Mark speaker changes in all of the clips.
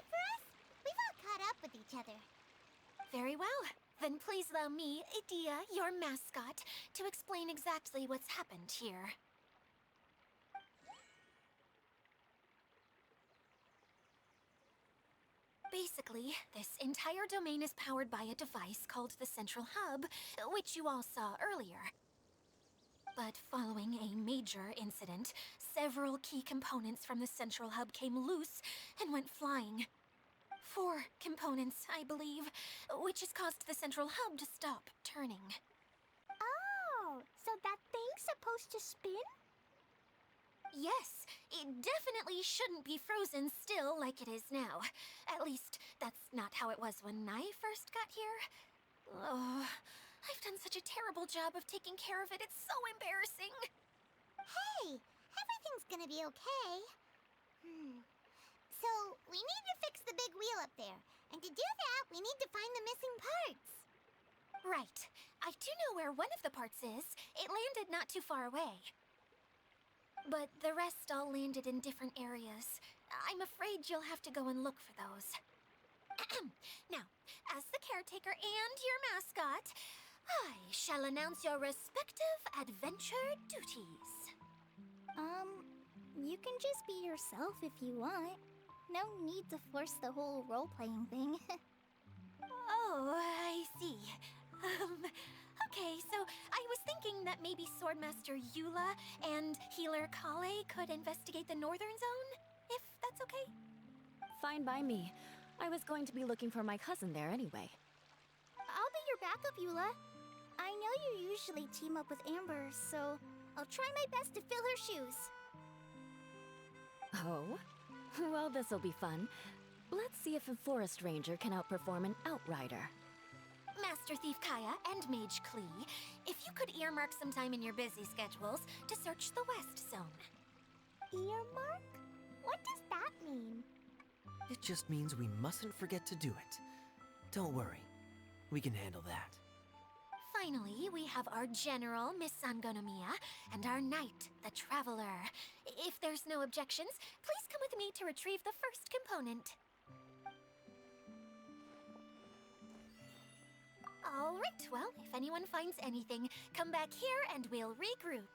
Speaker 1: wait for us? We've all caught up with each other.
Speaker 2: Very well. Then please allow me, Idea, your mascot, to explain exactly what's happened here. Basically, this entire domain is powered by a device called the Central Hub, which you all saw earlier. But following a major incident, several key components from the Central Hub came loose and went flying. 4 components, I believe, which has caused the Central Hub to stop turning.
Speaker 1: Oh, so that thing's supposed to spin?
Speaker 2: Yes, it definitely shouldn't be frozen still like it is now. At least, that's not how it was when I first got here. Oh, I've done such a terrible job of taking care of it, it's so embarrassing.
Speaker 1: Hey, everything's gonna be okay. So, we need to fix the big wheel up there. And to do that, we need to find the missing parts.
Speaker 2: Right. I do know where one of the parts is. It landed not too far away. But the rest all landed in different areas. I'm afraid you'll have to go and look for those. Now, as the caretaker and your mascot, I shall announce your respective adventure duties.
Speaker 1: You can just be yourself if you want. No need to force the whole role-playing thing.
Speaker 2: Oh, I see. Okay, so I was thinking that maybe Swordmaster Eula and Healer Kale could investigate the northern zone, if that's okay?
Speaker 3: Fine by me. I was going to be looking for my cousin there anyway.
Speaker 1: I'll be your backup, Eula. I know you usually team up with Amber, so I'll try my best to fill her shoes.
Speaker 3: Oh? Well, this'll be fun. Let's see if a forest ranger can outperform an outrider.
Speaker 2: Master Thief Kaya and Mage Klee, if you could earmark some time in your busy schedules to search the West Zone.
Speaker 1: Earmark? What does that mean?
Speaker 4: It just means we mustn't forget to do it. Don't worry, we can handle that.
Speaker 2: Finally, we have our General, Miss Sangonomiya, and our Knight, the Traveler. If there's no objections, please come with me to retrieve the first component. All right, well, if anyone finds anything, come back here and we'll regroup.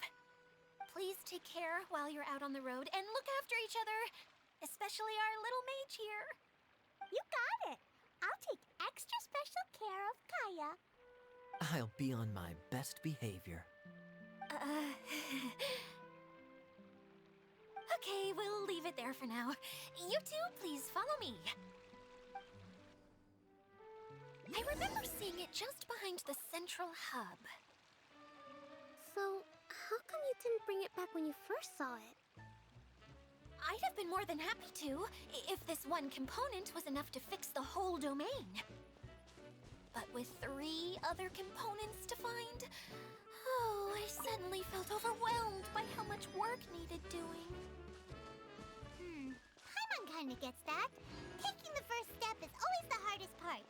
Speaker 2: Please take care while you're out on the road and look after each other, especially our little mage here.
Speaker 1: You got it. I'll take extra special care of Kaya.
Speaker 4: I'll be on my best behavior.
Speaker 2: Okay, we'll leave it there for now. You two, please follow me. I remember seeing it just behind the Central Hub.
Speaker 1: So, how come you didn't bring it back when you first saw it?
Speaker 2: I'd have been more than happy to, if this one component was enough to fix the whole domain. But with 3 other components to find, oh, I suddenly felt overwhelmed by how much work needed doing.
Speaker 1: Paimon kinda gets that. Taking the first step is always the hardest part.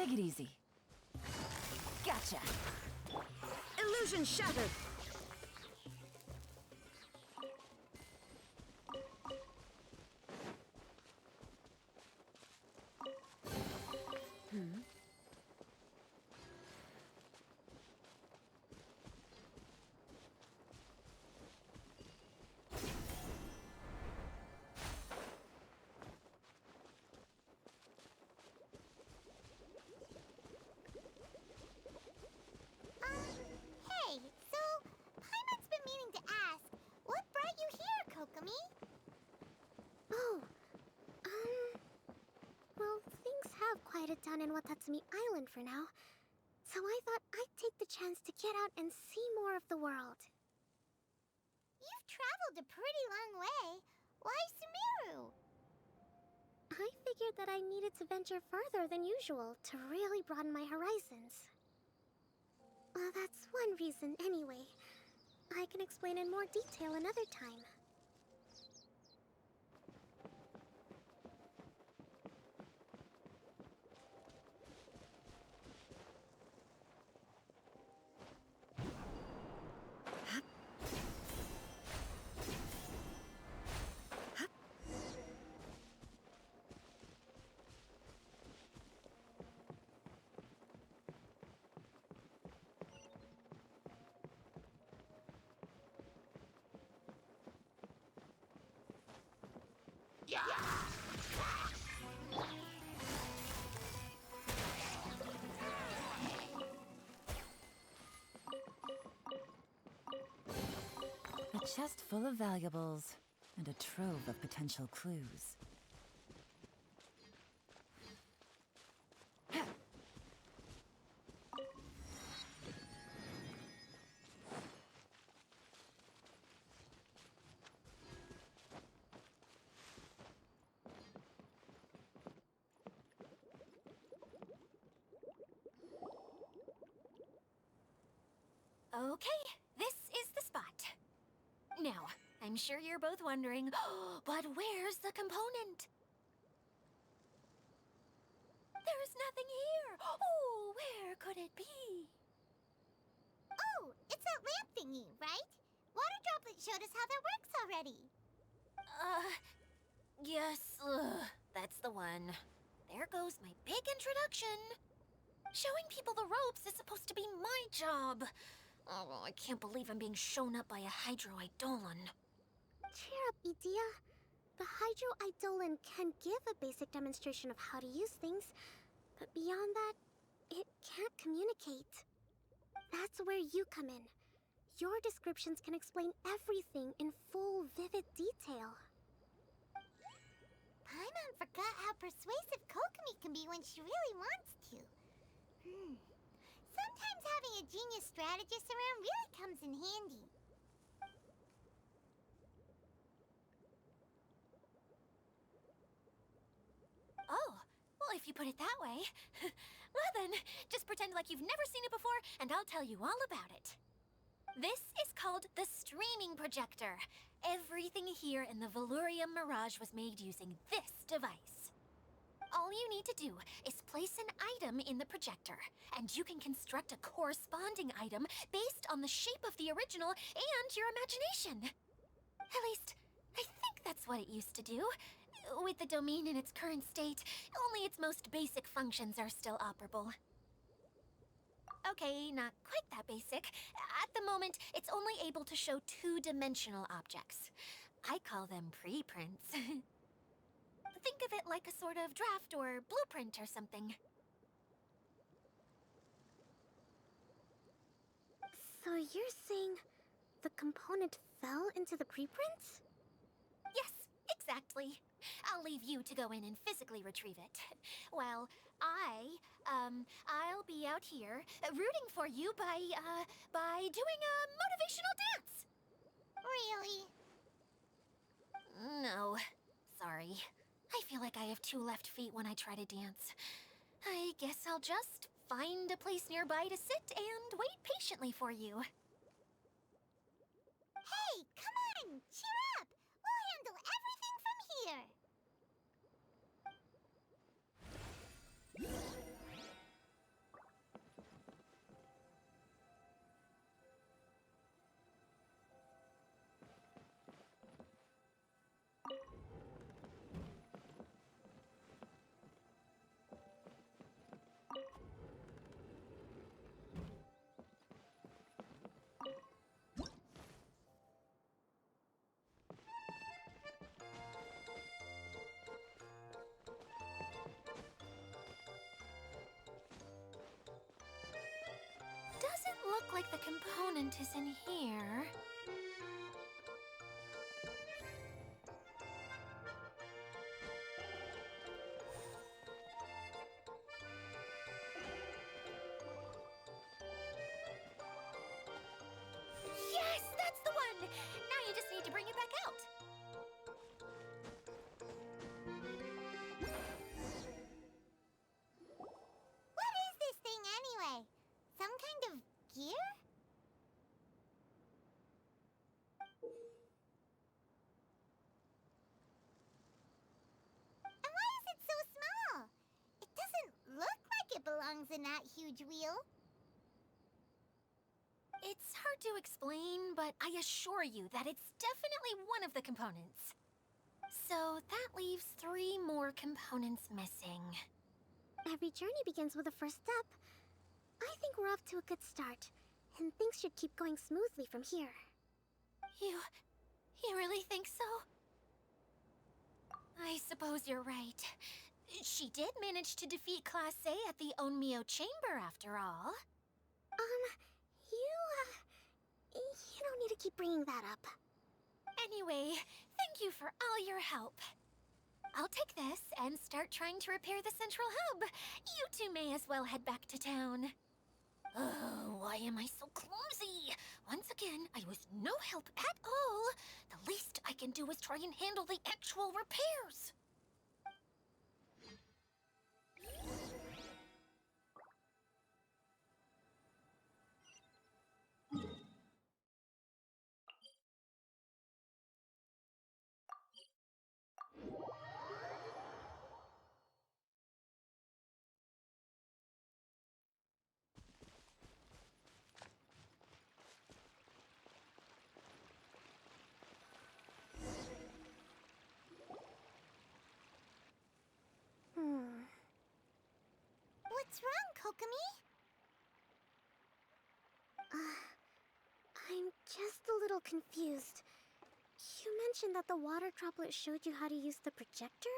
Speaker 3: Take it easy. Gotcha.
Speaker 5: Illusion shattered.
Speaker 1: Hey, so Paimon's been meaning to ask, what brought you here, Kokomi? Oh, well, things have quieted down in Watatsumi Island for now, so I thought I'd take the chance to get out and see more of the world. You've traveled a pretty long way. Why Sumero? I figured that I needed to venture further than usual to really broaden my horizons. Well, that's one reason anyway. I can explain in more detail another time.
Speaker 3: A chest full of valuables and a trove of potential clues.
Speaker 2: Okay, this is the spot. Now, I'm sure you're both wondering, but where's the component? There's nothing here. Oh, where could it be?
Speaker 1: Oh, it's that lamp thingy, right? Water Droplet showed us how that works already.
Speaker 2: Yes, that's the one. There goes my big introduction. Showing people the ropes is supposed to be my job. Oh, I can't believe I'm being shown up by a Hydro-Eidolon.
Speaker 1: Cheer up, Idea. The Hydro-Eidolon can give a basic demonstration of how to use things, but beyond that, it can't communicate. That's where you come in. Your descriptions can explain everything in full, vivid detail. Paimon forgot how persuasive Kokomi can be when she really wants to. Sometimes having a genius strategist around really comes in handy.
Speaker 2: Oh, well, if you put it that way. Well then, just pretend like you've never seen it before, and I'll tell you all about it. This is called the streaming projector. Everything here in the Veluriam Mirage was made using this device. All you need to do is place an item in the projector, and you can construct a corresponding item based on the shape of the original and your imagination. At least, I think that's what it used to do. With the domain in its current state, only its most basic functions are still operable. Okay, not quite that basic. At the moment, it's only able to show two-dimensional objects. I call them preprints. Think of it like a sort of draft or blueprint or something.
Speaker 1: So you're saying the component fell into the preprints?
Speaker 2: Yes, exactly. I'll leave you to go in and physically retrieve it. While I'll be out here rooting for you by doing a motivational dance.
Speaker 1: Really?
Speaker 2: No, sorry. I feel like I have two left feet when I try to dance. I guess I'll just find a place nearby to sit and wait patiently for you.
Speaker 1: Hey, come on! Cheer up! We'll handle everything from here!
Speaker 2: component is in here. Yes, that's the one! Now you just need to bring it back out.
Speaker 1: What is this thing anyway? Some kind of gear? And why is it so small? It doesn't look like it belongs in that huge wheel.
Speaker 2: It's hard to explain, but I assure you that it's definitely one of the components. So that leaves 3 more components missing.
Speaker 1: Every journey begins with a first step. I think we're off to a good start, and things should keep going smoothly from here.
Speaker 2: You really think so? I suppose you're right. She did manage to defeat Class A at the Onmyo Chamber after all.
Speaker 1: You don't need to keep bringing that up.
Speaker 2: Anyway, thank you for all your help. I'll take this and start trying to repair the central hub. You two may as well head back to town. Oh, why am I so clumsy? Once again, I was no help at all. The least I can do is try and handle the actual repairs.
Speaker 1: What's wrong, Kokomi? I'm just a little confused. You mentioned that the water droplet showed you how to use the projector?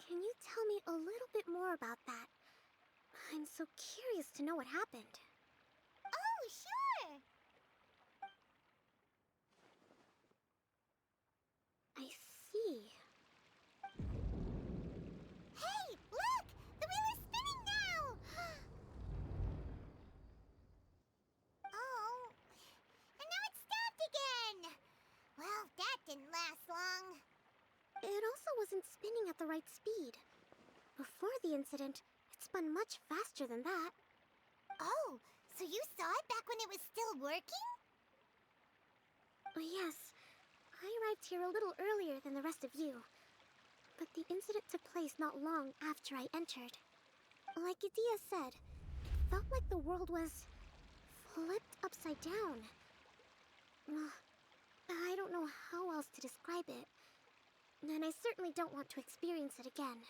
Speaker 1: Can you tell me a little bit more about that? I'm so curious to know what happened. Oh, sure! I see. Hey, look! The wheel is spinning now! Oh, and now it's stopped again! Well, that didn't last long. It also wasn't spinning at the right speed. Before the incident, it spun much faster than that. Oh, so you saw it back when it was still working? Yes. I arrived here a little earlier than the rest of you. But the incident took place not long after I entered. Like Idea said, it felt like the world was flipped upside down. I don't know how else to describe it. And I certainly don't want to experience it again.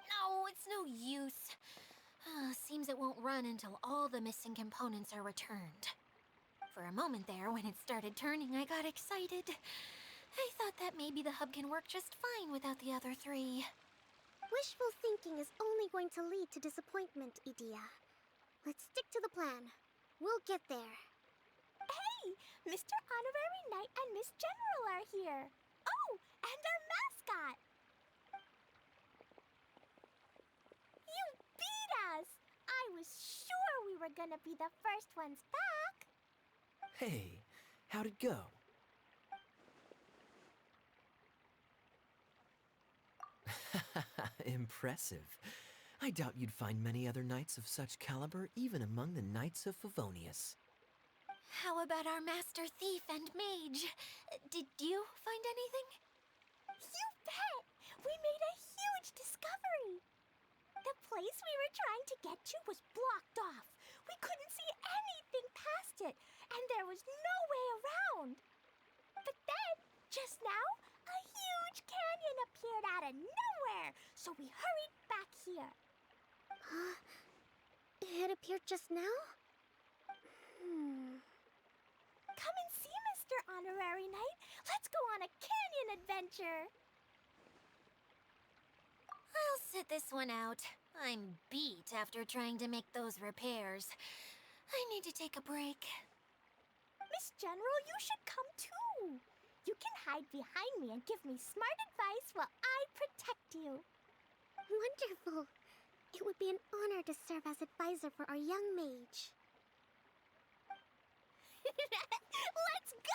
Speaker 2: No, it's no use. Seems it won't run until all the missing components are returned. For a moment there, when it started turning, I got excited. I thought that maybe the hub can work just fine without the other 3.
Speaker 1: Wishful thinking is only going to lead to disappointment, Idea. Let's stick to the plan. We'll get there. Hey! Mr. Honorary Knight and Miss General are here. Oh, and our mascot! You beat us! I was sure we were gonna be the first ones back.
Speaker 4: Hey, how'd it go? Impressive. I doubt you'd find many other knights of such caliber even among the Knights of Favonius.
Speaker 2: How about our master thief and mage? Did you find anything?
Speaker 1: You bet! We made a huge discovery! The place we were trying to get to was blocked off. We couldn't see anything past it, and there was no way around. But then, just now, a huge canyon appeared out of nowhere, so we hurried back here. It appeared just now? Come and see, Mr. Honorary Knight. Let's go on a canyon adventure.
Speaker 2: I'll sit this one out. I'm beat after trying to make those repairs. I need to take a break.
Speaker 1: Miss General, you should come too. You can hide behind me and give me smart advice while I protect you. Wonderful. It would be an honor to serve as advisor for our young mage. Let's go!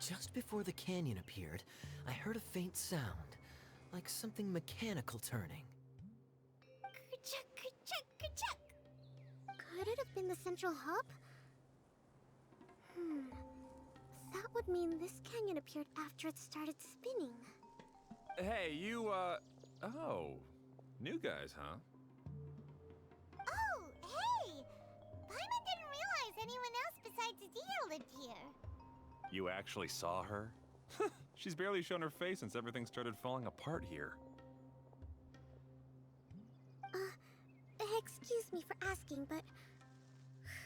Speaker 4: Just before the canyon appeared, I heard a faint sound, like something mechanical turning.
Speaker 1: Ka-chuck, ka-chuck, ka-chuck. Could it have been the central hub? That would mean this canyon appeared after it started spinning.
Speaker 6: Hey, you, oh. New guys, huh?
Speaker 1: Oh, hey! Paimon didn't realize anyone else besides Idea lived here.
Speaker 6: You actually saw her? She's barely shown her face since everything started falling apart here.
Speaker 1: Excuse me for asking, but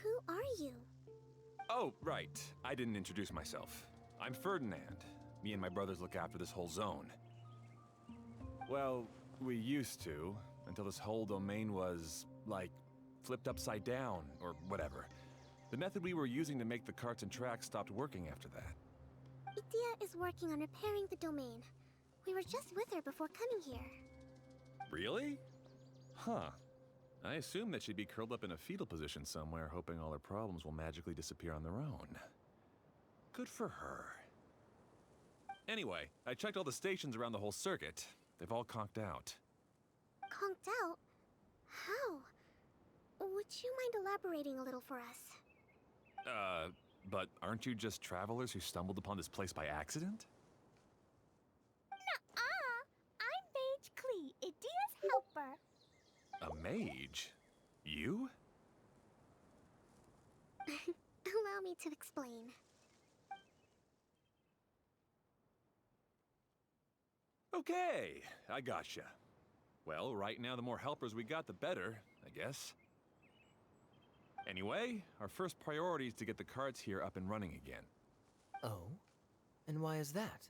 Speaker 1: who are you?
Speaker 6: Oh, right. I didn't introduce myself. I'm Ferdinand. Me and my brothers look after this whole zone. Well, we used to, until this whole domain was, like, flipped upside down, or whatever. The method we were using to make the carts and tracks stopped working after that.
Speaker 1: Idea is working on repairing the domain. We were just with her before coming here.
Speaker 6: Really? Huh. I assume that she'd be curled up in a fetal position somewhere, hoping all her problems will magically disappear on their own. Good for her. Anyway, I checked all the stations around the whole circuit. They've all conked out.
Speaker 1: Conked out? How? Would you mind elaborating a little for us?
Speaker 6: But aren't you just travelers who stumbled upon this place by accident?
Speaker 1: Nuh-uh! I'm Mage Klee, Idea's helper.
Speaker 6: A mage? You?
Speaker 1: Allow me to explain.
Speaker 6: Okay, I gotcha. Well, right now the more helpers we got, the better, I guess. Anyway, our first priority is to get the carts here up and running again.
Speaker 4: Oh? And why is that?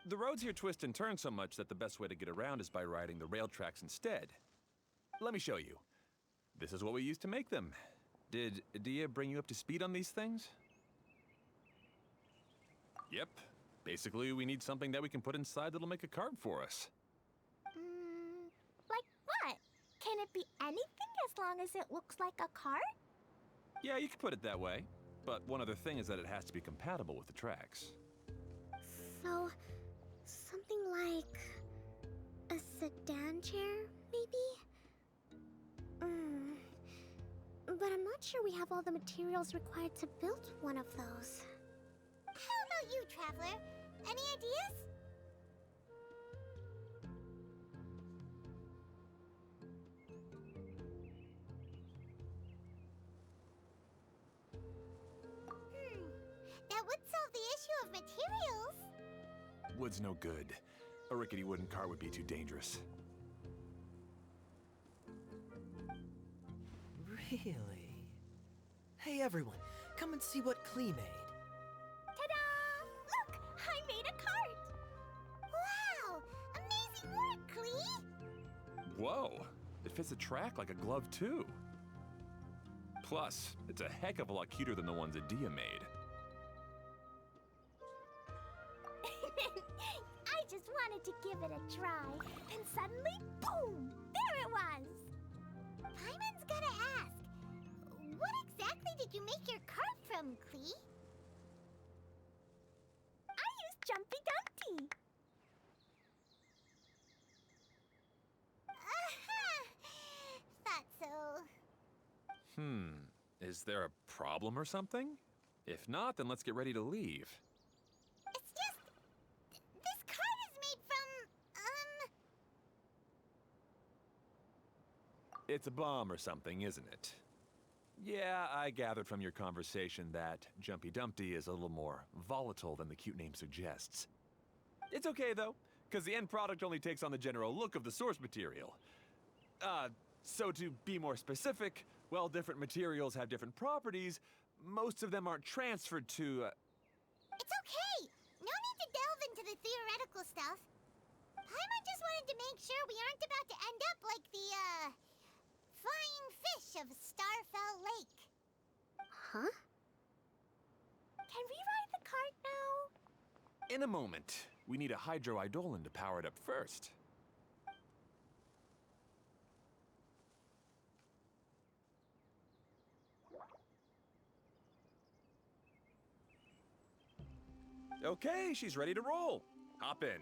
Speaker 6: The roads here twist and turn so much that the best way to get around is by riding the rail tracks instead. Let me show you. This is what we used to make them. Did Idea bring you up to speed on these things? Yep. Basically, we need something that we can put inside that'll make a cart for us.
Speaker 1: Like what? Can it be anything as long as it looks like a cart?
Speaker 6: Yeah, you could put it that way. But one other thing is that it has to be compatible with the tracks.
Speaker 1: So, something like a sedan chair, maybe? But I'm not sure we have all the materials required to build one of those. How about you, Traveler? Any ideas? That would solve the issue of materials.
Speaker 6: Wood's no good. A rickety wooden cart would be too dangerous.
Speaker 4: Really? Hey everyone, come and see what Klee made.
Speaker 1: Ta-da! Look! I made a cart! Wow! Amazing work, Klee!
Speaker 6: Whoa! It fits the track like a glove, too. Plus, it's a heck of a lot cuter than the ones Idea made.
Speaker 1: wanted to give it a try. Then suddenly, boom! There it was! Paimon's gotta ask, what exactly did you make your cart from, Klee? I used Jumpy Dumpty. Thought so.
Speaker 6: Is there a problem or something? If not, then let's get ready to leave.
Speaker 1: It's just... this cart is made from,
Speaker 6: It's a bomb or something, isn't it? Yeah, I gathered from your conversation that Jumpy Dumpty is a little more volatile than the cute name suggests. It's okay, though, because the end product only takes on the general look of the source material. So to be more specific, while different materials have different properties, most of them aren't transferred to,
Speaker 1: It's okay! No need to delve into the theoretical stuff. Paimon just wanted to make sure we aren't about to end up like the, flying fish of Starfell Lake. Huh? Can we ride the cart now?
Speaker 6: In a moment. We need a hydroidolin to power it up first. Okay, she's ready to roll. Hop in.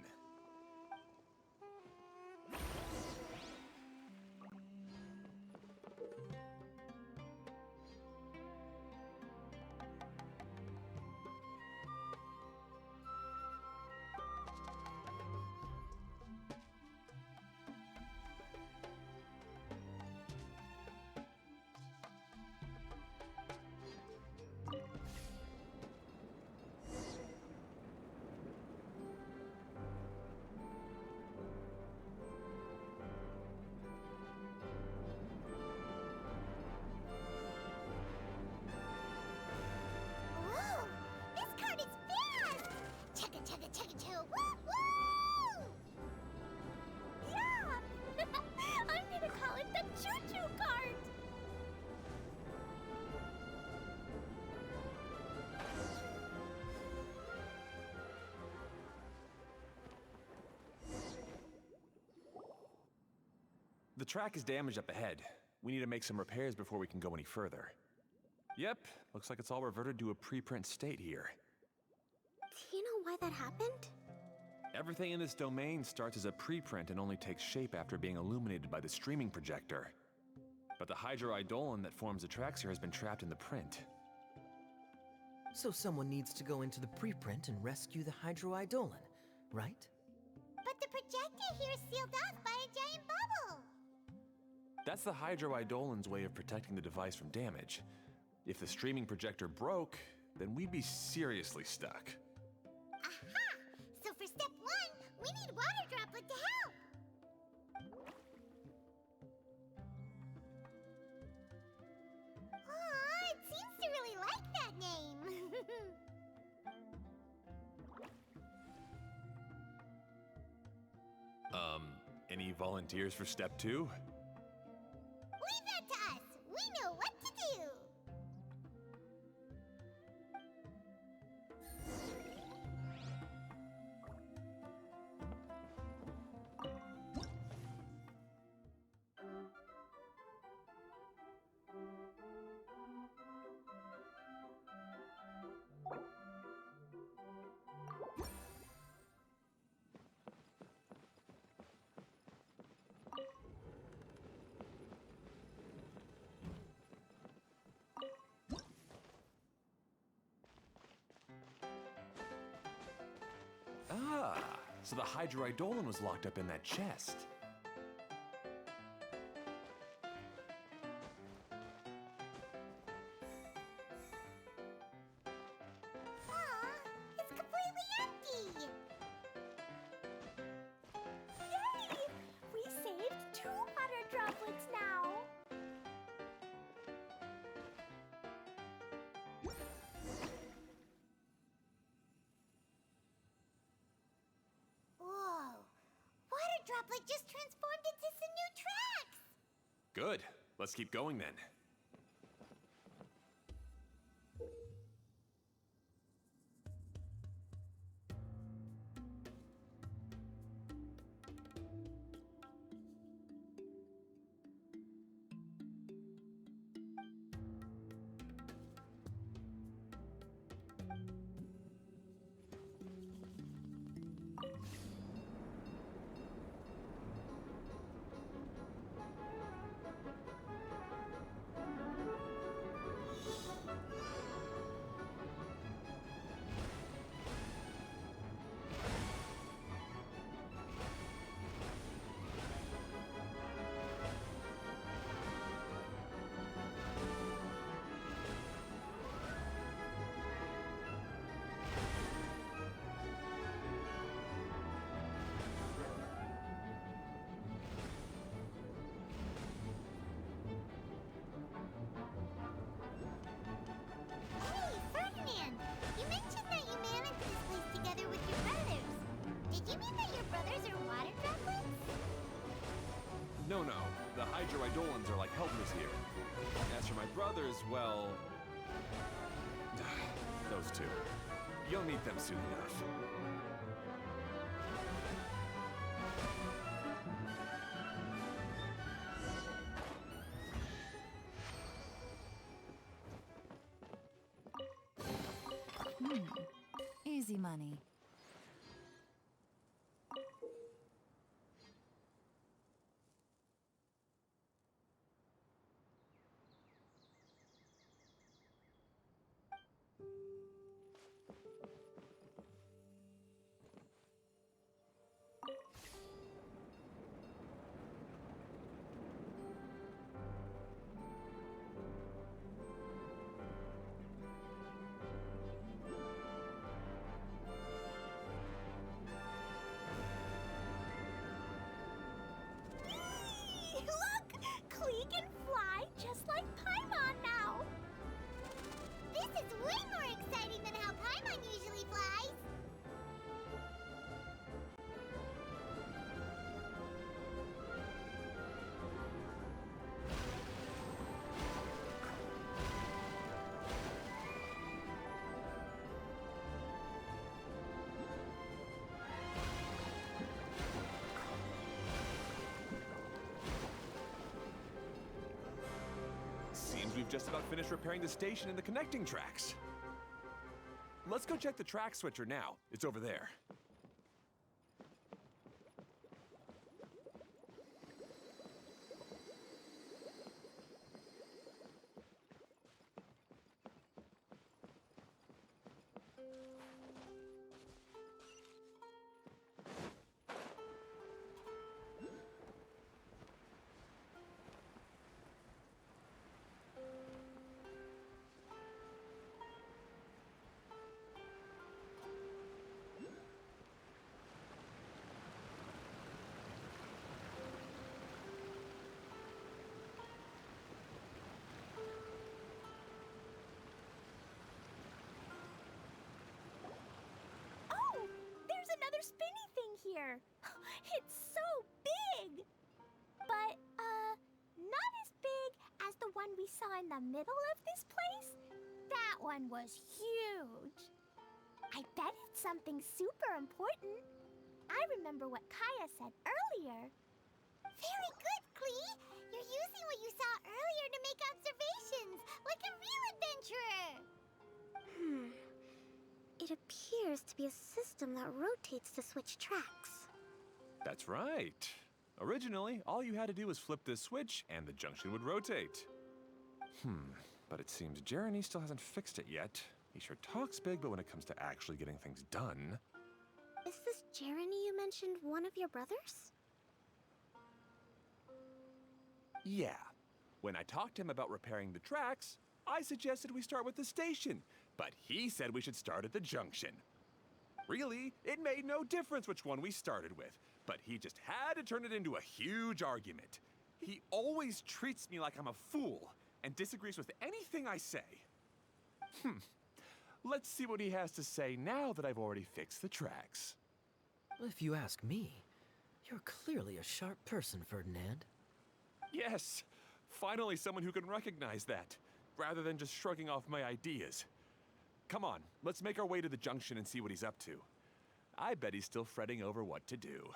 Speaker 1: Whoa! This cart is fast! Chugga chugga chugga choo! Woo woo! Yeah! I'm gonna call it the choo-choo cart!
Speaker 6: The track is damaged up ahead. We need to make some repairs before we can go any further. Yep, looks like it's all reverted to a preprint state here.
Speaker 1: Do you know why that happened?
Speaker 6: Everything in this domain starts as a preprint and only takes shape after being illuminated by the streaming projector. But the hydroidolin that forms the tracks here has been trapped in the print.
Speaker 4: So someone needs to go into the preprint and rescue the hydroidolin, right?
Speaker 1: But the projector here is sealed off by a giant bubble!
Speaker 6: That's the hydroidolin's way of protecting the device from damage. If the streaming projector broke, then we'd be seriously stuck.
Speaker 1: Aha! So for step one, we need water droplet to help! Aw, it seems to really like that name!
Speaker 6: Any volunteers for step two?
Speaker 1: Leave that to us! We know what to do!
Speaker 6: Ah, so the hydroidolin was locked up in that chest.
Speaker 1: Aw, it's completely empty! Yay! We saved 2 water droplets now! Whoa! Water droplet just transformed into some new tracks!
Speaker 6: Good. Let's keep going then.
Speaker 1: Hey, Ferdinand! You mentioned that you managed this place together with your brothers. Did you mean that your brothers are water droplets?
Speaker 6: No, no. The hydroidolans are like helpers here. As for my brothers, well... those two. You'll meet them soon enough.
Speaker 5: Easy money.
Speaker 1: Look! Klee can fly just like Paimon now! This is way more exciting than how Paimon usually flies!
Speaker 6: Seems we've just about finished repairing the station and the connecting tracks. Let's go check the track switcher now. It's over there.
Speaker 1: Oh! There's another spinny thing here! It's so big! But, not as big as the one we saw in the middle of this place. That one was huge. I bet it's something super important. I remember what Kaya said earlier. Very good, Klee! You're using what you saw earlier to make observations, like a real adventurer! It appears to be a system that rotates to switch tracks.
Speaker 6: That's right. Originally, all you had to do was flip this switch and the junction would rotate. But it seems Jeremy still hasn't fixed it yet. He sure talks big, but when it comes to actually getting things done...
Speaker 1: Is this Jeremy you mentioned one of your brothers?
Speaker 6: Yeah. When I talked to him about repairing the tracks, I suggested we start with the station, but he said we should start at the junction. Really, it made no difference which one we started with, but he just had to turn it into a huge argument. He always treats me like I'm a fool and disagrees with anything I say. Let's see what he has to say now that I've already fixed the tracks.
Speaker 4: If you ask me, you're clearly a sharp person, Ferdinand.
Speaker 6: Yes, finally someone who can recognize that, rather than just shrugging off my ideas. Come on, let's make our way to the junction and see what he's up to. I bet he's still fretting over what to do.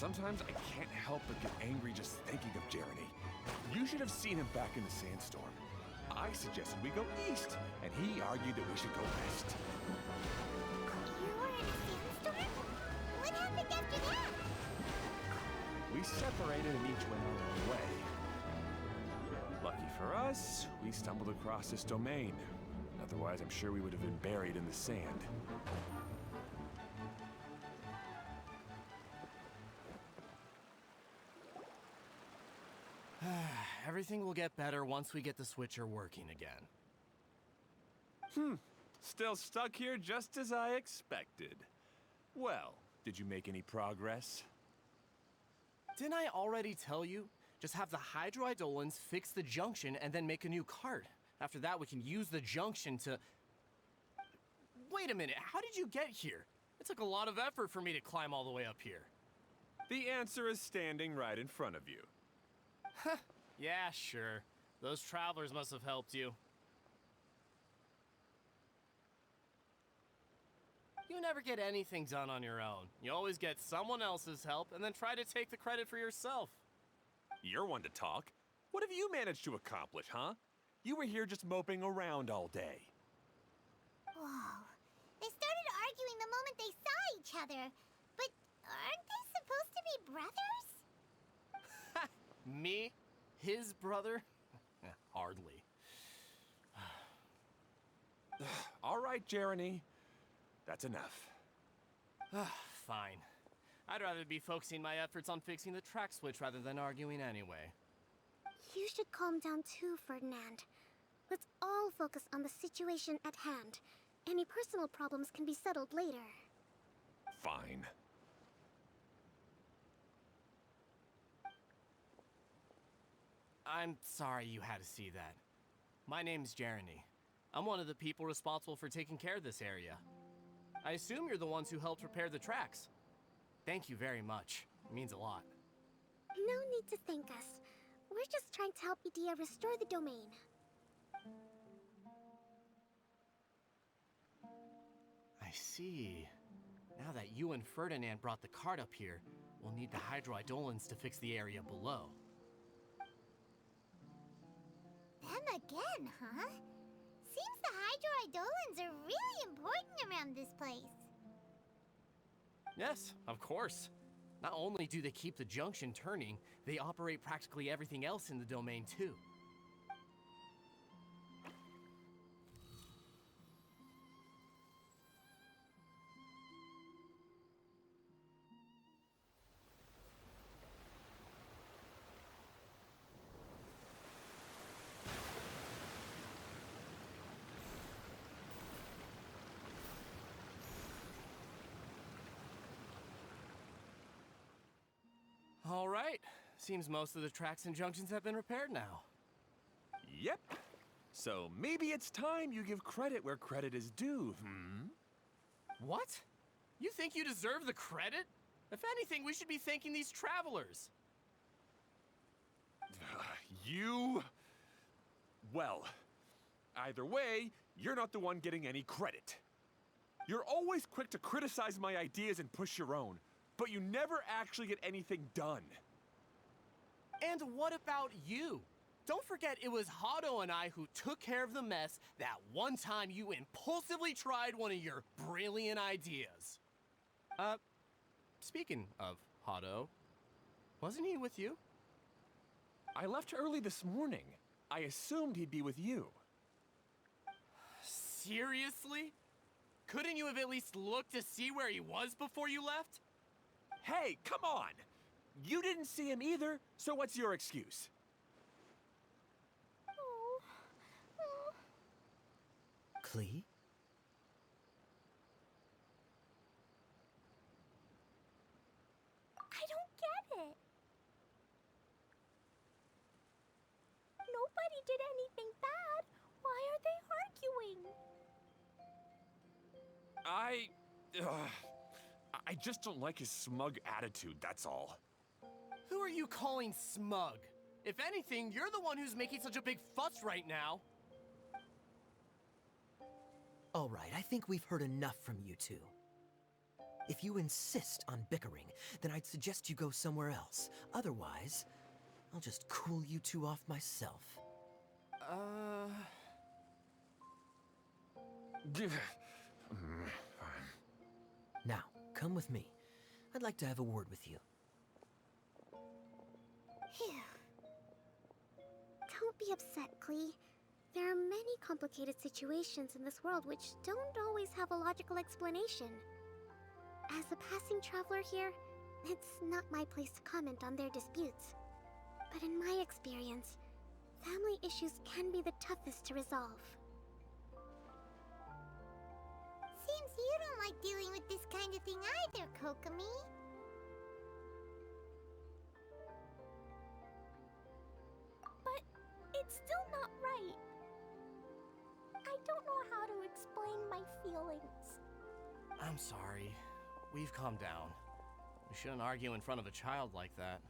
Speaker 6: Sometimes I can't help but get angry just thinking of Jeremy. You should have seen him back in the sandstorm. I suggested we go east, and he argued that we should go west.
Speaker 1: You were in a sandstorm? What happened after that?
Speaker 6: We separated and each went our own way. Lucky for us, we stumbled across this domain. Otherwise, I'm sure we would have been buried in the sand.
Speaker 7: Everything will get better once we get the switcher working again.
Speaker 6: Still stuck here just as I expected. Well, did you make any progress?
Speaker 7: Didn't I already tell you? Just have the hydroidolins fix the junction and then make a new cart. After that, we can use the junction to... Wait a minute, how did you get here? It took a lot of effort for me to climb all the way up here.
Speaker 6: The answer is standing right in front of you.
Speaker 7: Yeah, sure. Those travelers must have helped you. You never get anything done on your own. You always get someone else's help and then try to take the credit for yourself.
Speaker 6: You're one to talk. What have you managed to accomplish, huh? You were here just moping around all day.
Speaker 1: Whoa. They started arguing the moment they saw each other. But aren't they supposed to be brothers?
Speaker 7: Me? His brother? Hardly.
Speaker 6: All right, Jeremy. That's enough.
Speaker 7: Fine. I'd rather be focusing my efforts on fixing the track switch rather than arguing anyway.
Speaker 1: You should calm down too, Ferdinand. Let's all focus on the situation at hand. Any personal problems can be settled later.
Speaker 6: Fine.
Speaker 7: I'm sorry you had to see that. My name's Jeremy. I'm one of the people responsible for taking care of this area. I assume you're the ones who helped repair the tracks. Thank you very much. It means a lot.
Speaker 1: No need to thank us. We're just trying to help Idea restore the domain.
Speaker 7: I see. Now that you and Ferdinand brought the cart up here, we'll need the hydroidolins to fix the area below.
Speaker 1: Them again, huh? Seems the hydroidolins are really important around this place.
Speaker 7: Yes, of course. Not only do they keep the junction turning, they operate practically everything else in the domain too. All right. Seems most of the tracks and junctions have been repaired now.
Speaker 6: Yep. So maybe it's time you give credit where credit is due,
Speaker 7: What? You think you deserve the credit? If anything, we should be thanking these travelers.
Speaker 6: You... Well, either way, you're not the one getting any credit. You're always quick to criticize my ideas and push your own, but you never actually get anything done.
Speaker 7: And what about you? Don't forget it was Hado and I who took care of the mess that one time you impulsively tried one of your brilliant ideas. Speaking of Hado, wasn't he with you?
Speaker 6: I left early this morning. I assumed he'd be with you.
Speaker 7: Seriously? Couldn't you have at least looked to see where he was before you left?
Speaker 6: Hey, come on! You didn't see him either, so what's your excuse?
Speaker 4: Klee?
Speaker 1: I don't get it. Nobody did anything bad. Why are they arguing?
Speaker 6: I just don't like his smug attitude, that's all.
Speaker 7: Who are you calling smug? If anything, you're the one who's making such a big fuss right now.
Speaker 4: All right, I think we've heard enough from you two. If you insist on bickering, then I'd suggest you go somewhere else. Otherwise, I'll just cool you two off myself.
Speaker 6: Fine.
Speaker 4: Now, come with me. I'd like to have a word with you.
Speaker 1: Phew. Don't be upset, Klee. There are many complicated situations in this world which don't always have a logical explanation. As a passing traveler here, it's not my place to comment on their disputes. But in my experience, family issues can be the toughest to resolve.
Speaker 8: Seems you don't like dealing with this kind of thing either, Kokomi.
Speaker 1: But it's still not right. I don't know how to explain my feelings.
Speaker 7: I'm sorry. We've calmed down. We shouldn't argue in front of a child like that.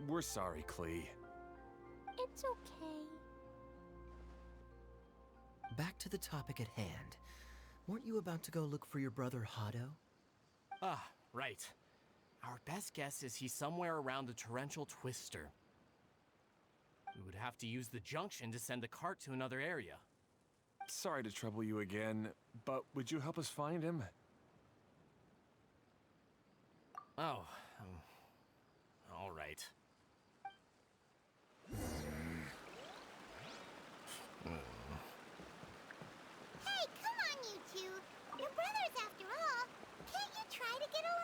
Speaker 6: We're sorry, Klee.
Speaker 1: It's okay.
Speaker 4: Back to the topic at hand. Weren't you about to go look for your brother Hado?
Speaker 7: Ah, right. Our best guess is he's somewhere around the torrential twister. We would have to use the junction to send the cart to another area.
Speaker 6: Sorry to trouble you again, but would you help us find him?
Speaker 7: Oh, all right.
Speaker 8: Hey, come on, you two. You're brothers after all. Can't you try to get along?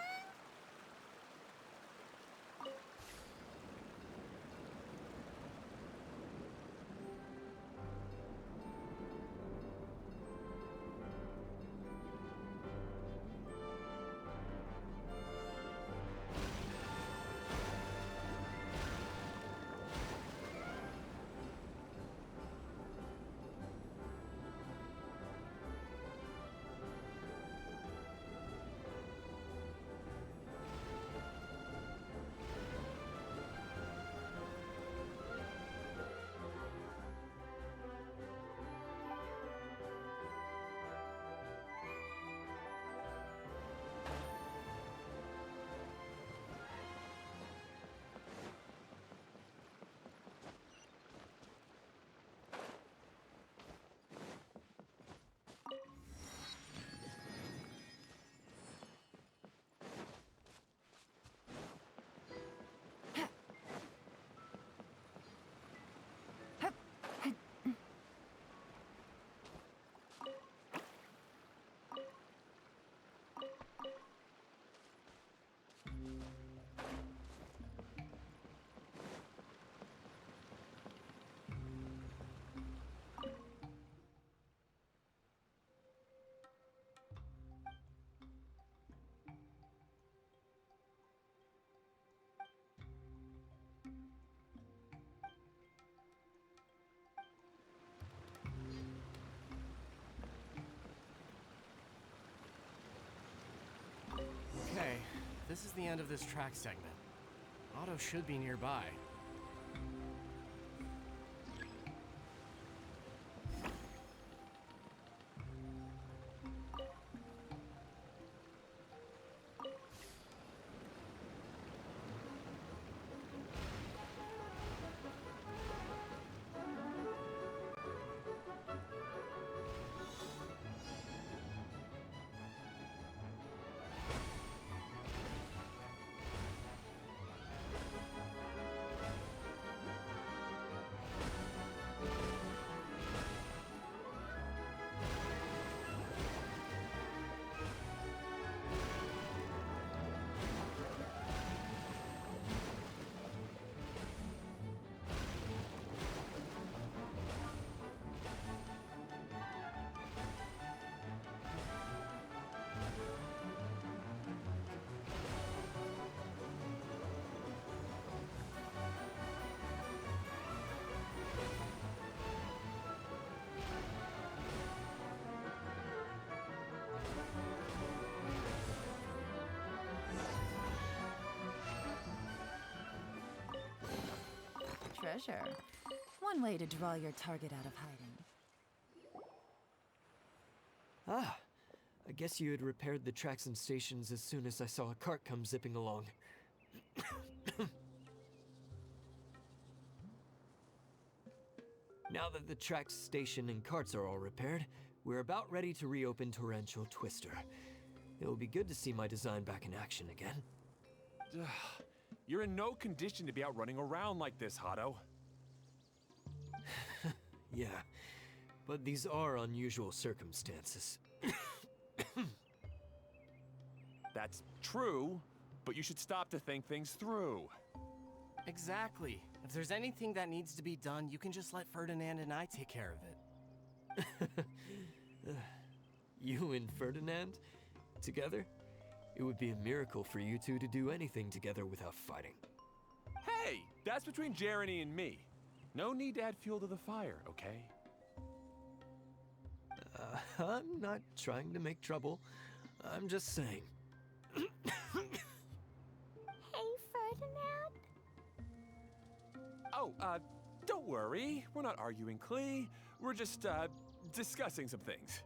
Speaker 7: Okay, this is the end of this track segment. Otto should be nearby.
Speaker 5: Treasure. One way to draw your target out of hiding.
Speaker 4: Ah,
Speaker 9: I guess you had repaired the tracks and stations as soon as I saw a cart come zipping along. Now that the tracks, station, and carts are all repaired, we're about ready to reopen Torrential Twister. It'll be good to see my design back in action again.
Speaker 6: You're in no condition to be out running around like this, Hado.
Speaker 9: Yeah, but these are unusual circumstances.
Speaker 6: That's true, but you should stop to think things through.
Speaker 7: Exactly. If there's anything that needs to be done, you can just let Ferdinand and I take care of it.
Speaker 9: You and Ferdinand? Together? It would be a miracle for you two to do anything together without fighting.
Speaker 6: Hey, that's between Jeremy and me. No need to add fuel to the fire, okay?
Speaker 9: I'm not trying to make trouble. I'm just saying.
Speaker 1: Hey, Ferdinand?
Speaker 6: Oh, don't worry. We're not arguing, Klee. We're just, discussing some things.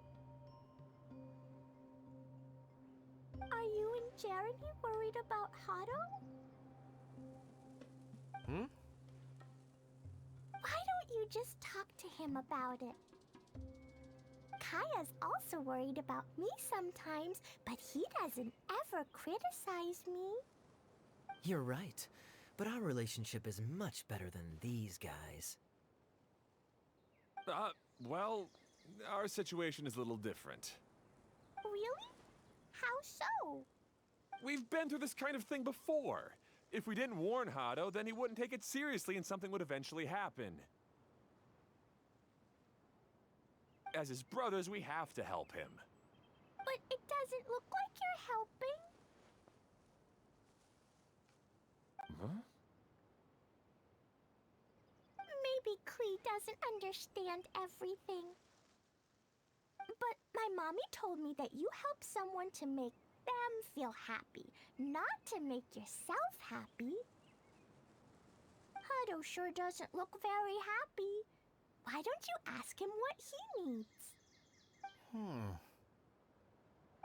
Speaker 1: Are you and Jeremy worried about Hado?
Speaker 7: Hmm?
Speaker 1: Why don't you just talk to him about it? Kaya's also worried about me sometimes, but he doesn't ever criticize me.
Speaker 4: You're right, but our relationship is much better than these guys.
Speaker 6: Well, our situation is a little different.
Speaker 1: Really? How so?
Speaker 6: We've been through this kind of thing before. If we didn't warn Hado, then he wouldn't take it seriously and something would eventually happen. As his brothers, we have to help him.
Speaker 1: But it doesn't look like you're helping.
Speaker 6: Huh?
Speaker 1: Maybe Klee doesn't understand everything. But my mommy told me that you help someone to make them feel happy, not to make yourself happy. Hado sure doesn't look very happy. Why don't you ask him what he needs?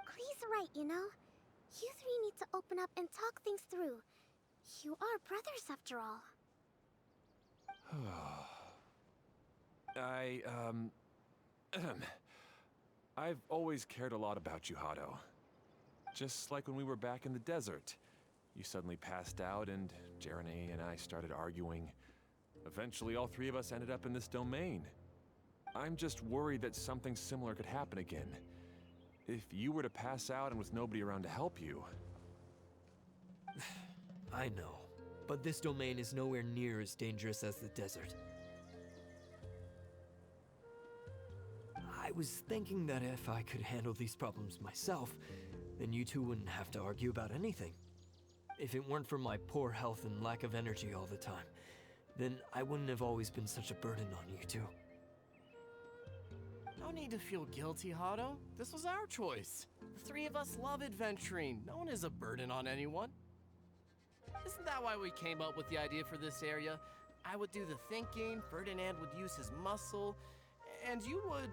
Speaker 1: Klee's right, you know. You three need to open up and talk things through. You are brothers after all.
Speaker 6: I've always cared a lot about you, Hado. Just like when we were back in the desert. You suddenly passed out and Jeremy and I started arguing. Eventually, all three of us ended up in this domain. I'm just worried that something similar could happen again. If you were to pass out and with nobody around to help you...
Speaker 9: I know, but this domain is nowhere near as dangerous as the desert. I was thinking that if I could handle these problems myself, then you two wouldn't have to argue about anything. If it weren't for my poor health and lack of energy all the time, then I wouldn't have always been such a burden on you two.
Speaker 7: No need to feel guilty, Hado. This was our choice. The three of us love adventuring. No one is a burden on anyone. Isn't that why we came up with the idea for this area? I would do the thinking, Ferdinand would use his muscle, and you would...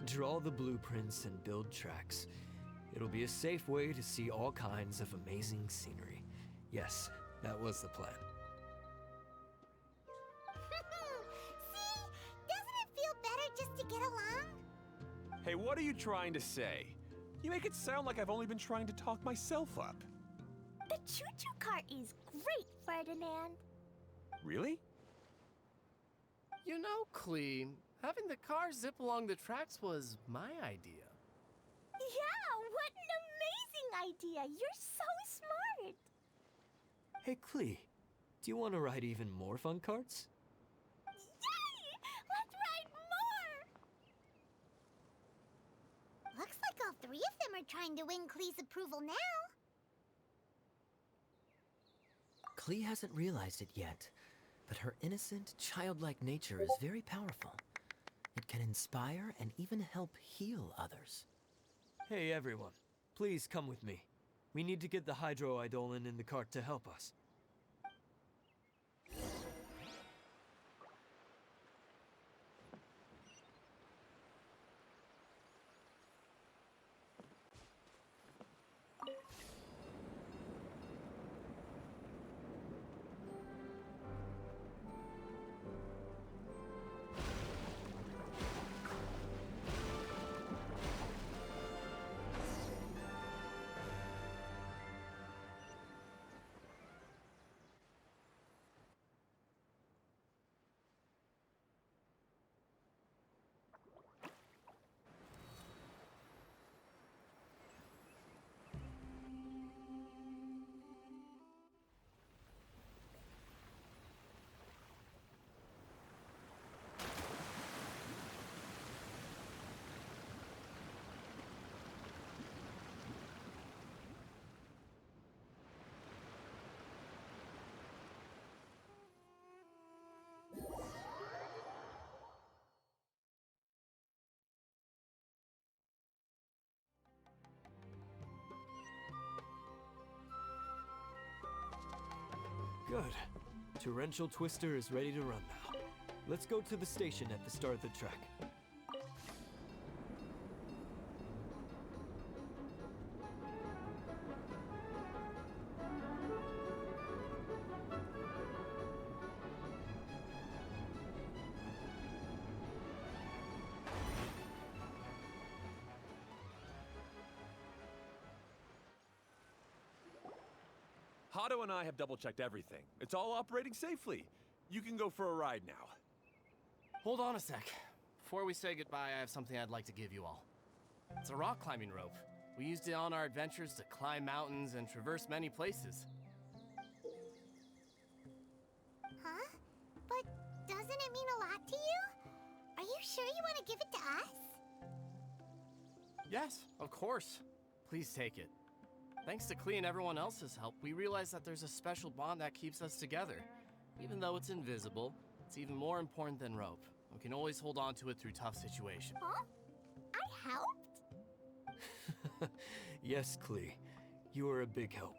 Speaker 9: Draw the blueprints and build tracks. It'll be a safe way to see all kinds of amazing scenery. Yes, that was the plan.
Speaker 8: See? Doesn't it feel better just to get along?
Speaker 6: Hey, what are you trying to say? You make it sound like I've only been trying to talk myself up.
Speaker 1: The choo-choo cart is great, Ferdinand.
Speaker 6: Really?
Speaker 7: You know, Klee, having the car zip along the tracks was my idea.
Speaker 1: Yeah, what an amazing idea. You're so smart.
Speaker 9: Hey, Klee, do you want to ride even more fun carts?
Speaker 1: Yay! Let's ride more!
Speaker 8: Looks like all three of them are trying to win Klee's approval now.
Speaker 4: Klee hasn't realized it yet, but her innocent, childlike nature is very powerful. It can inspire and even help heal others.
Speaker 9: Hey, everyone. Please come with me. We need to get the hydroidolin in the cart to help us. Good. Torrential Twister is ready to run now. Let's go to the station at the start of the track.
Speaker 6: Hato and I have double-checked everything. It's all operating safely. You can go for a ride now.
Speaker 7: Hold on a sec. Before we say goodbye, I have something I'd like to give you all. It's a rock climbing rope. We used it on our adventures to climb mountains and traverse many places.
Speaker 8: Huh? But doesn't it mean a lot to you? Are you sure you want to give it to us?
Speaker 7: Yes, of course. Please take it. Thanks to Klee and everyone else's help, we realized that there's a special bond that keeps us together. Even though it's invisible, it's even more important than rope. We can always hold on to it through tough situations.
Speaker 8: Huh? I helped?
Speaker 9: Yes, Klee. You are a big help.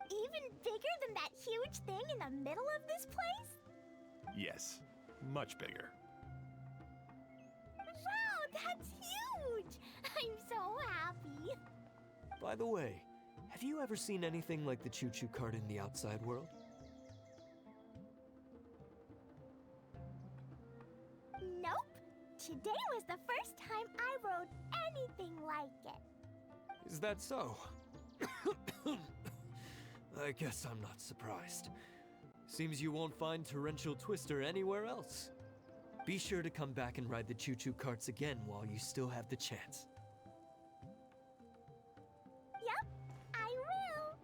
Speaker 1: Even bigger than that huge thing in the middle of this place?
Speaker 6: Yes, much bigger.
Speaker 1: Wow, that's huge! I'm so happy.
Speaker 9: By the way, have you ever seen anything like the choo-choo cart in the outside world?
Speaker 1: Nope. Today was the first time I rode anything like it.
Speaker 9: Is that so? I guess I'm not surprised. Seems you won't find Torrential Twister anywhere else. Be sure to come back and ride the choo-choo carts again while you still have the chance.
Speaker 1: Yep, I will.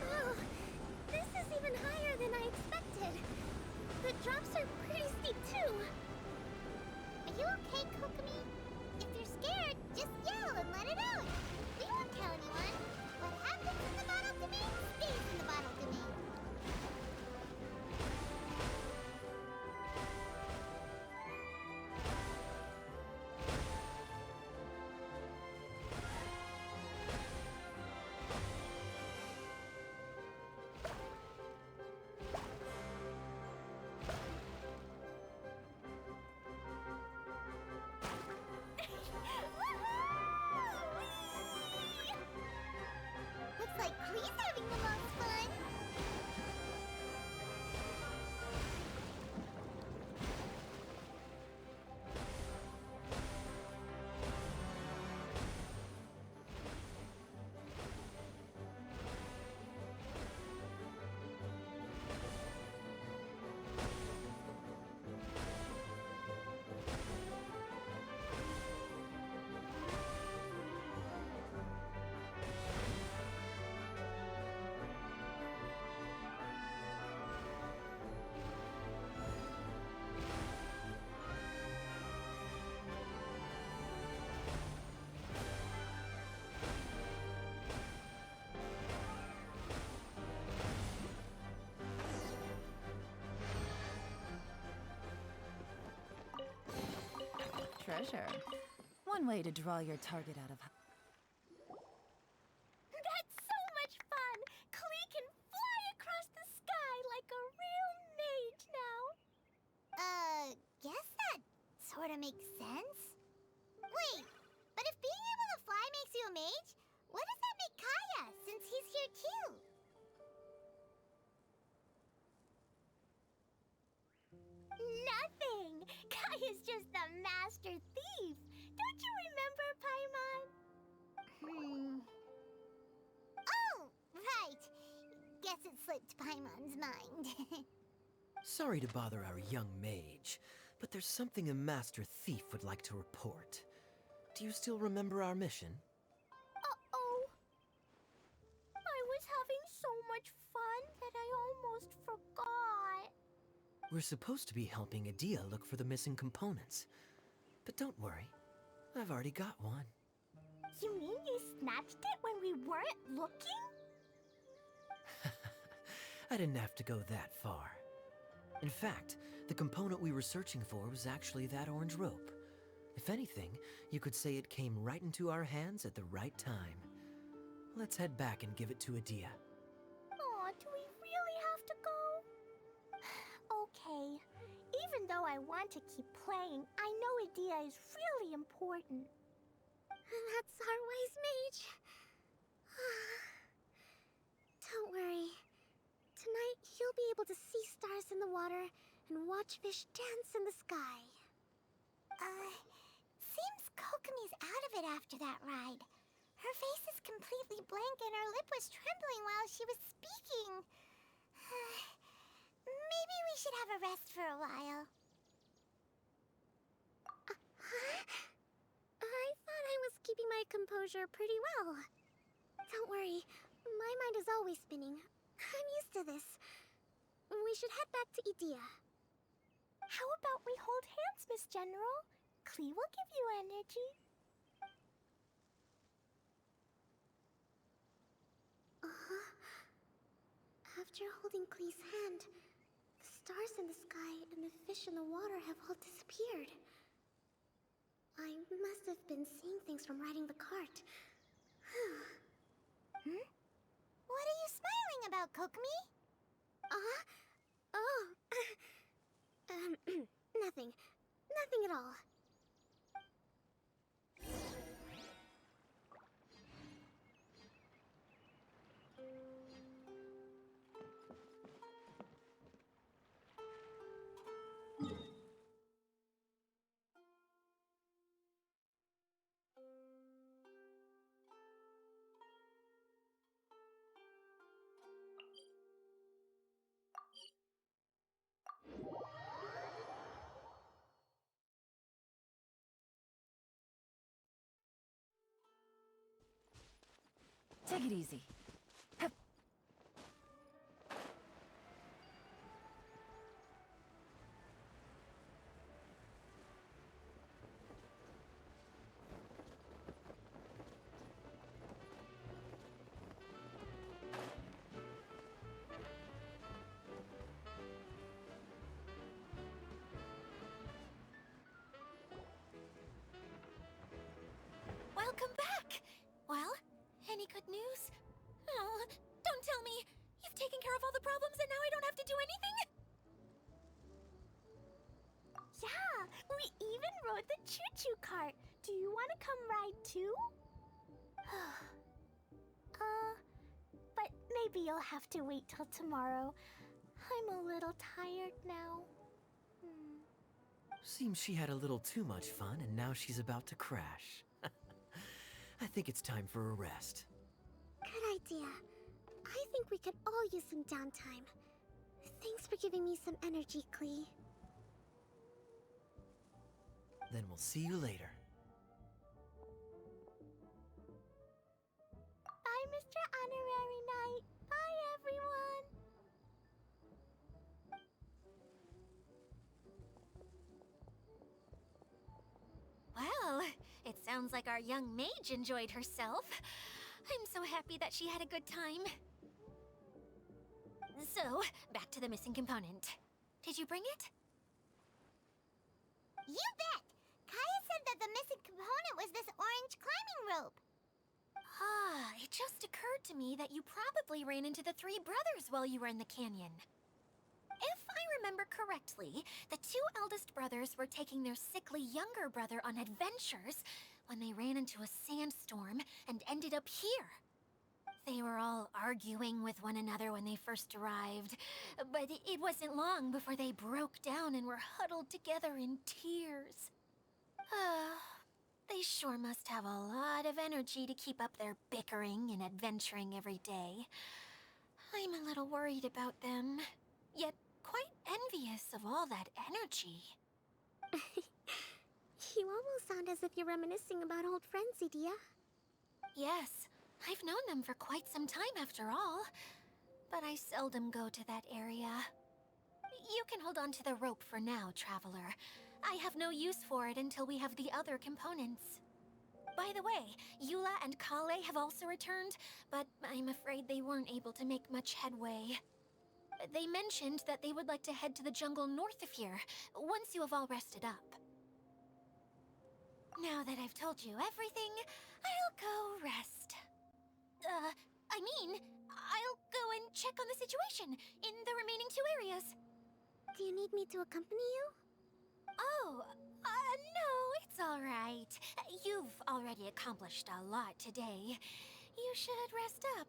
Speaker 1: Oh, this is even higher than I expected. The drops are pretty steep too.
Speaker 8: Are you okay, Kokomi? If you're scared, just yell and let it out. We won't tell anyone. What happens in the bottle domain stays in the bottle domain. Looks like Klee's having the most fun.
Speaker 5: Treasure. One way to draw your target out of...
Speaker 1: That's so much fun! Klee can fly across the sky like a real mage now.
Speaker 8: Guess that sort of makes sense. Wait, but if being able to fly makes you a mage, what does that make Kaya, since he's here too?
Speaker 1: Nothing! Kaya's just the master thief. Don't you remember, Paimon?
Speaker 8: Oh, right. Guess it slipped Paimon's mind.
Speaker 4: Sorry to bother our young mage, but there's something a master thief would like to report. Do you still remember our mission?
Speaker 1: Uh-oh. I was having so much fun almost forgot.
Speaker 4: We're supposed to be helping Idea look for the missing components. But don't worry, I've already got one.
Speaker 1: You mean you snatched it when we weren't looking?
Speaker 4: I didn't have to go that far. In fact, the component we were searching for was actually that orange rope. If anything, you could say it came right into our hands at the right time. Let's head back and give it to Idea.
Speaker 1: Aw, do we really have to go? Okay. Even though I want to keep playing, I know Idea is really important. That's our wise mage. Don't worry. Tonight, you'll be able to see stars in the water and watch fish dance in the sky.
Speaker 8: Seems Kokomi's out of it after that ride. Her face is completely blank and her lip was trembling while she was speaking. Maybe we should have a rest for a while.
Speaker 1: I thought I was keeping my composure pretty well. Don't worry, my mind is always spinning. I'm used to this. We should head back to Idea. How about we hold hands, Miss General? Klee will give you energy. After holding Klee's hand, the stars in the sky and the fish in the water have all disappeared. I must have been seeing things from riding the cart.
Speaker 8: What are you smiling about, Kokomi?
Speaker 1: Nothing. Nothing at all.
Speaker 5: Take it easy. Hup.
Speaker 2: Welcome back! Well, any good news? Oh, don't tell me! You've taken care of all the problems and now I don't have to do anything?
Speaker 1: Yeah, we even rode the choo-choo cart. Do you want to come ride too? But maybe you'll have to wait till tomorrow. I'm a little tired now.
Speaker 4: Seems she had a little too much fun and now she's about to crash. I think it's time for a rest.
Speaker 1: Good idea. I think we could all use some downtime. Thanks for giving me some energy, Klee.
Speaker 4: Then we'll see you later.
Speaker 1: Bye, Mr. Honorary Knight. Bye, everyone.
Speaker 2: Well, it sounds like our young mage enjoyed herself. I'm so happy that she had a good time. So, back to the missing component. Did you bring it?
Speaker 8: You bet! Kaya said that the missing component was this orange climbing rope.
Speaker 2: It just occurred to me that you probably ran into the three brothers while you were in the canyon. If I remember correctly, the two eldest brothers were taking their sickly younger brother on adventures when they ran into a sandstorm and ended up here. They were all arguing with one another when they first arrived, but it wasn't long before they broke down and were huddled together in tears. They sure must have a lot of energy to keep up their bickering and adventuring every day. I'm a little worried about them, yet quite envious of all that energy.
Speaker 1: You almost sound as if you're reminiscing about old friends, Idea.
Speaker 2: Yes, I've known them for quite some time after all. but I seldom go to that area. You can hold on to the rope for now, Traveler. I have no use for it until we have the other components. By the way, Eula and Kale have also returned, but I'm afraid they weren't able to make much headway. They mentioned that they would like to head to the jungle north of here, once you have all rested up. Now that I've told you everything, I'll go rest. I'll go and check on the situation in the remaining 2 areas.
Speaker 1: Do you need me to accompany you?
Speaker 2: Oh, no, it's all right. You've already accomplished a lot today. You should rest up.